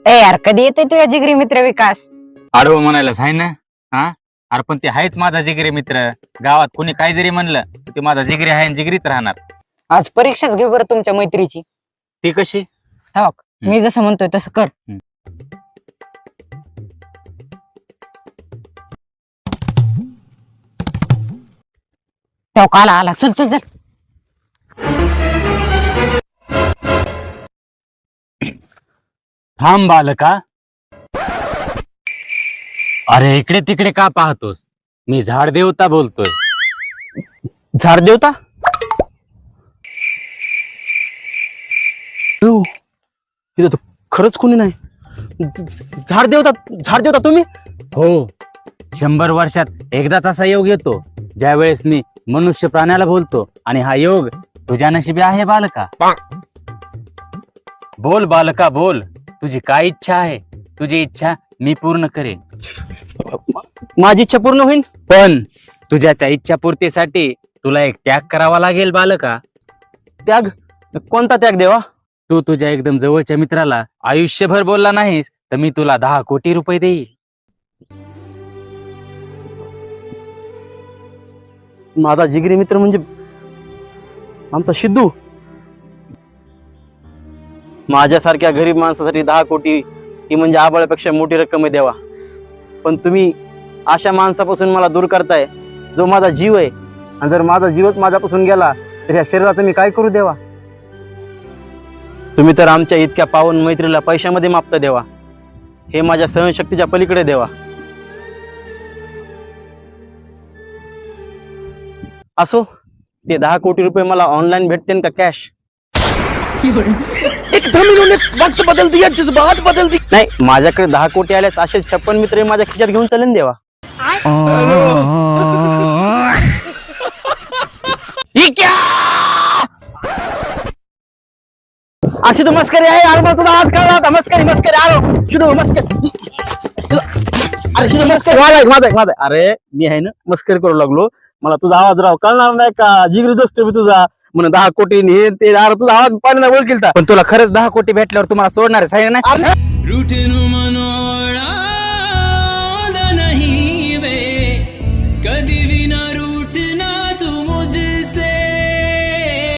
ए यार कधी येते तुझ्या जिगरी मित्र विकास? आडवं म्हणायलाच आहे ना. हा अरे पण ते आहेच माझा जिगरी मित्र. गावात कोणी काय जरी म्हणलं तर ते माझा जिगरी आहे आणि जिगरीच राहणार. आज परीक्षाच घेऊ बरं तुमच्या मैत्रीची. ती कशी? हो मी जसं म्हणतोय तसं कर. तो काला आला, चल चल चल. थांब बालका. अरे इकडे तिकडे का पाहतोस? मी झाड देवता बोलतोय. झाड देवता? इथं तर खरंच कोणी नाही. झाड देवता तुम्ही? हो, 100 वर्षात एकदाच असा योग येतो ज्या वेळेस मी मनुष्य प्राण्याला बोलतो, आणि हा योग तुझ्या नशिबी आहे बालका. बोल बालका बोल, तुझी काय इच्छा आहे? तुझी इच्छा मी पूर्ण करेन. माझी इच्छा पूर्ण होईल. पण तुझ्या त्या इच्छा पूर्तीसाठी तुला एक त्याग करावा लागेल बालका. त्याग? कोणता त्याग देवा? तू तुझ्या एकदम जवळच्या मित्राला आयुष्यभर बोलला नाहीस तर मी तुला 10 कोटी रुपये देईल. माझा जिगरी मित्र म्हणजे आमचा सिद्धू. माझ्यासारख्या गरीब माणसासाठी 10 कोटी ही म्हणजे आबाळापेक्षा मोठी रक्कम आहे देवा. पण तुम्ही अशा माणसापासून मला दूर करताय जो माझा जीव आहे, आणि जर माझा जीवच माझ्यापासून गेला तर या शरीराचं मी काय करू देवा? तुम्ही तर आमच्या इतक्या पावन मैत्रीला पैशामध्ये मापता देवा. हे माझ्या सहनशक्तीच्या पलीकडे देवा. असो, ते 10 कोटी रुपये मला ऑनलाईन भेटतील का कॅश? एकदम इन्होंने वक्त बदल दिया, जज्बात बदल दी. नाही, माझ्याकडे 10 कोटी आल्यास असे 56 मित्र माझ्या खिशात घेऊन चलेन देवा. अशी तो मस्करी आहे यार. मला तुझा आवाज कळला होता. मस्करी आलो शुद्ध मस्करी. अरे शुद्ध मस्करी माझा. अरे मी आहे ना मस्करी करू लागलो. मला तुझा आवाज राव कळणार नाही का? जिगरी दोस्त मी तुझा म्हणून 10 कोटी हे ते. अरे तुझा आवाज पाण्याला ओळखील. पण तुला खरंच 10 कोटी भेटल्यावर तुम्हाला सोडणार आहे ना? रूठेनु मनोरा